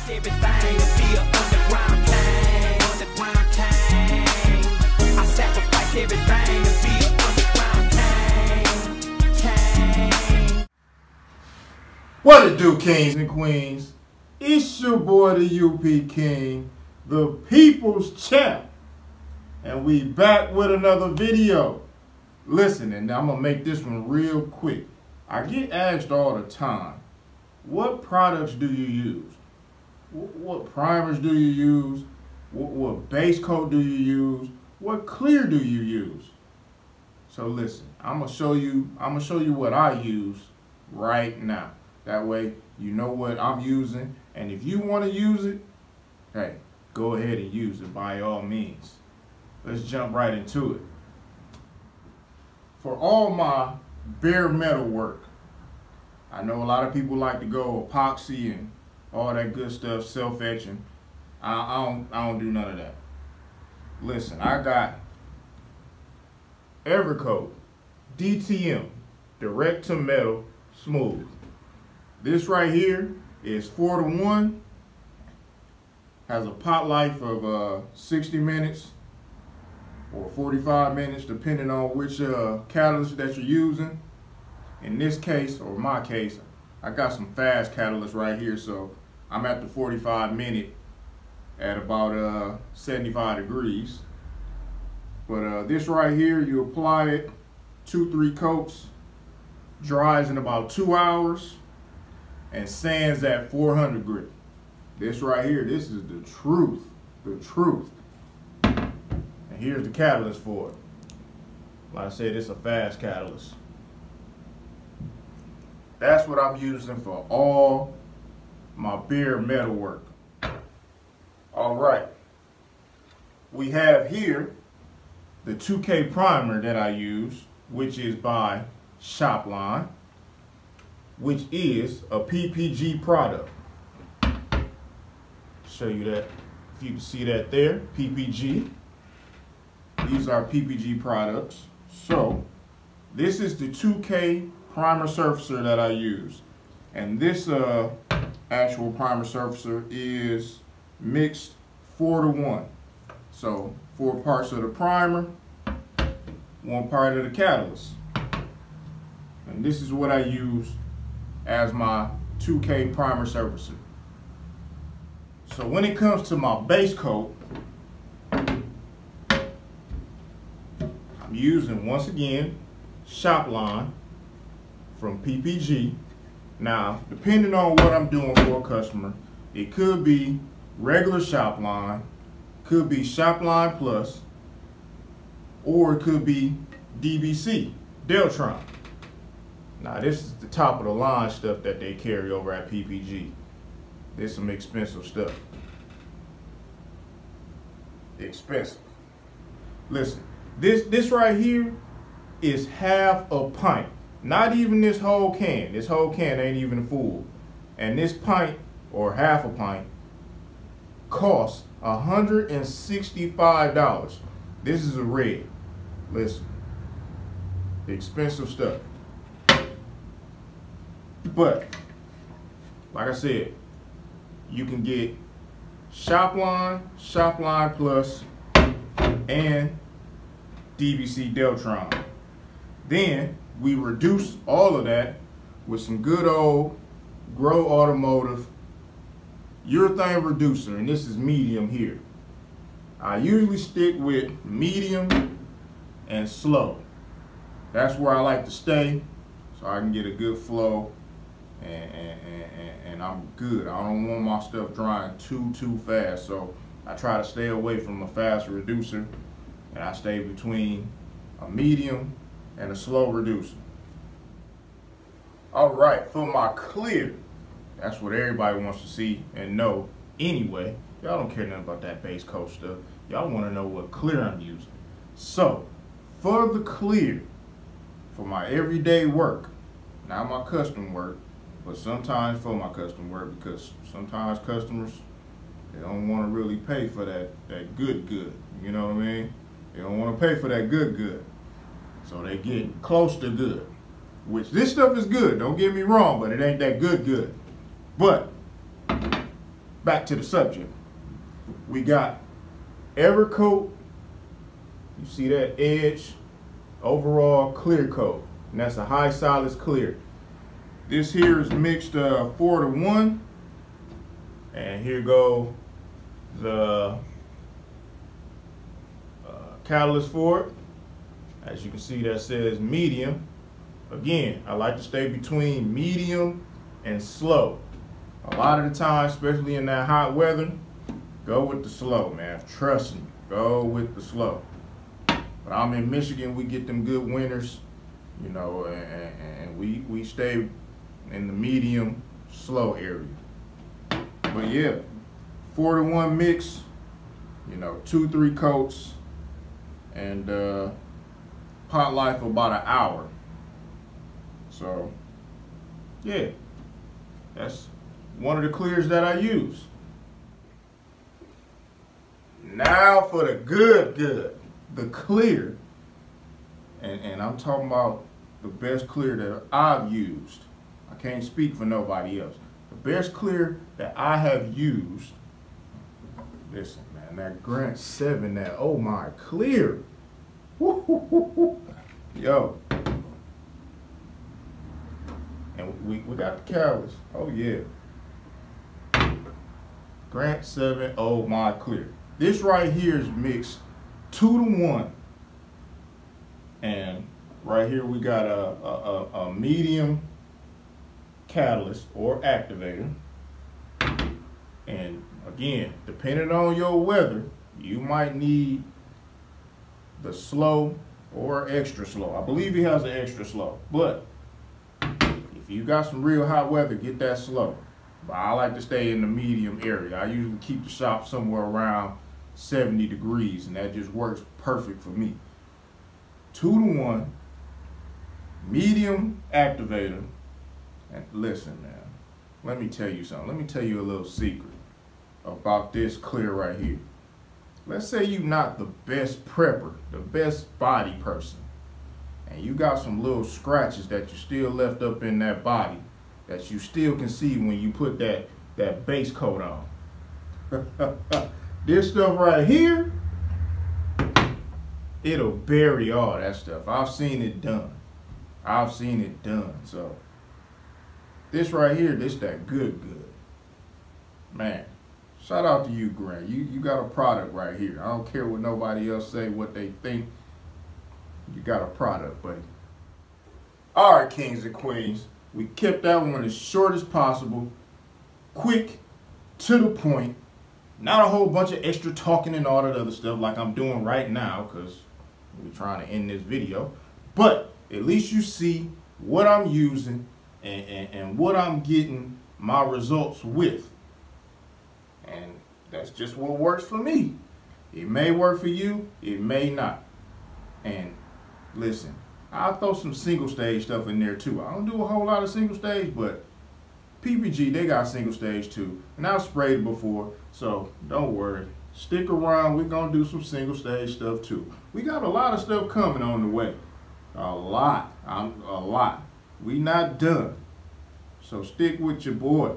sacrifice everything to be an underground king. Underground king. I sacrifice everything to be an underground king. King. What it do, kings and queens? It's your boy, the UP King, the people's champ. And we back with another video. Listen, and I'm going to make this one real quick. I get asked all the time, what products do you use? What primers do you use? What base coat do you use? What clear do you use? So listen, I'm gonna show you what I use right now. That way you know what I'm using, and if you want to use it, hey, go ahead and use it by all means. Let's jump right into it. For all my bare metal work, I know a lot of people like to go epoxy and all that good stuff, self-etching. I don't do none of that. Listen, I got Evercoat DTM, direct to metal smooth. This right here is 4-to-1, has a pot life of 60 minutes or 45 minutes, depending on which catalyst that you're using. In this case, or my case, I got some fast catalyst right here, so I'm at the 45-minute at about 75 degrees. But this right here, you apply it 2-3 coats, dries in about 2 hours, and sands at 400 grit. This right here, this is the truth, the truth. And here's the catalyst for it. Like I said, it's a fast catalyst. That's what I'm using for all my bare metal work. All right. We have here the 2K primer that I use, which is by Shopline, which is a PPG product. Show you that, if you can see that there, PPG. These are PPG products. So this is the 2K primer surfacer that I use. And this actual primer surfacer is mixed 4-to-1. So 4 parts of the primer, 1 part of the catalyst. And this is what I use as my 2K primer surfacer. So when it comes to my base coat, I'm using, once again, Shopline from PPG. Now, depending on what I'm doing for a customer, it could be regular Shopline, could be Shopline Plus, or it could be DBC, Deltron. Now, this is the top of the line stuff that they carry over at PPG. This is some expensive stuff. Expensive. Listen, this right here is half a pint. Not even this whole can. This whole can ain't even full. And this pint, or half a pint, costs $165. This is a red. Listen, expensive stuff. But, like I said, you can get Shopline, Shopline Plus, and DBC Deltron. Then we reduce all of that with some good old Grow Automotive Urethane Reducer, and this is medium here. I usually stick with medium and slow. That's where I like to stay, so I can get a good flow, and I'm good. I don't want my stuff drying too fast, so I try to stay away from a fast reducer, and I stay between a medium and a slow reducer. All right, for my clear, that's what everybody wants to see and know anyway. Y'all don't care nothing about that base coat stuff. Y'all want to know what clear I'm using. So, for the clear, for my everyday work, not my custom work, but sometimes for my custom work, because sometimes customers, they don't want to really pay for that good. You know what I mean? They don't want to pay for that good. So they get close to good, which this stuff is good, don't get me wrong, but it ain't that good. But back to the subject. We got Evercoat. You see that edge? Overall clear coat. And that's a high solids clear. This here is mixed 4-to-1. And here go the catalyst for it. As you can see, that says medium. Again, I like to stay between medium and slow. A lot of the time, especially in that hot weather, go with the slow, man. Trust me, go with the slow. But I'm in Michigan, we get them good winters, you know, and we stay in the medium, slow area. But yeah, 4-to-1 mix, you know, 2-3 coats, and pot life for about an hour. So yeah, that's one of the clears that I use. Now for the good, the clear, and I'm talking about the best clear that I've used. I can't speak for nobody else. The best clear that I have used, listen man, that Grant 7, that oh my clear. Woo-hoo-hoo-hoo. Yo. And we got the catalyst. Oh yeah. Grant 7, oh my clear. This right here is mixed 2-to-1. And right here we got a medium catalyst or activator. And again, depending on your weather, you might need the slow or extra slow. I believe he has an extra slow, but if you got some real hot weather, get that slow. But I like to stay in the medium area. I usually keep the shop somewhere around 70 degrees, and that just works perfect for me. 2-to-1, medium activator. And listen, man, let me tell you something. Let me tell you a little secret about this clear right here. Let's say you're not the best prepper, the best body person, and you got some little scratches that you still left up in that body that you still can see when you put that base coat on. This stuff right here, it'll bury all that stuff. I've seen it done. I've seen it done. So this right here, this that good. Man, shout out to you, Grant. You got a product right here. I don't care what nobody else say, what they think. You got a product, buddy. All right, kings and queens. We kept that one as short as possible, quick, to the point, not a whole bunch of extra talking and all that other stuff like I'm doing right now, because we're trying to end this video. But at least you see what I'm using and what I'm getting my results with. And that's just what works for me. It may work for you, it may not. And listen, I'll throw some single stage stuff in there too. I don't do a whole lot of single stage, but PPG, they got single stage too. And I've sprayed it before, so don't worry. Stick around, we're gonna do some single stage stuff too. We got a lot of stuff coming on the way. A lot. We not done. So stick with your boy,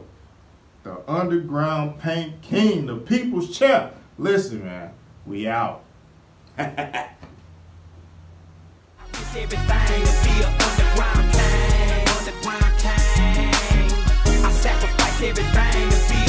the Underground Paint King, the People's Champ. Listen, man, we out. Everything to be an underground king. I sacrifice everything to be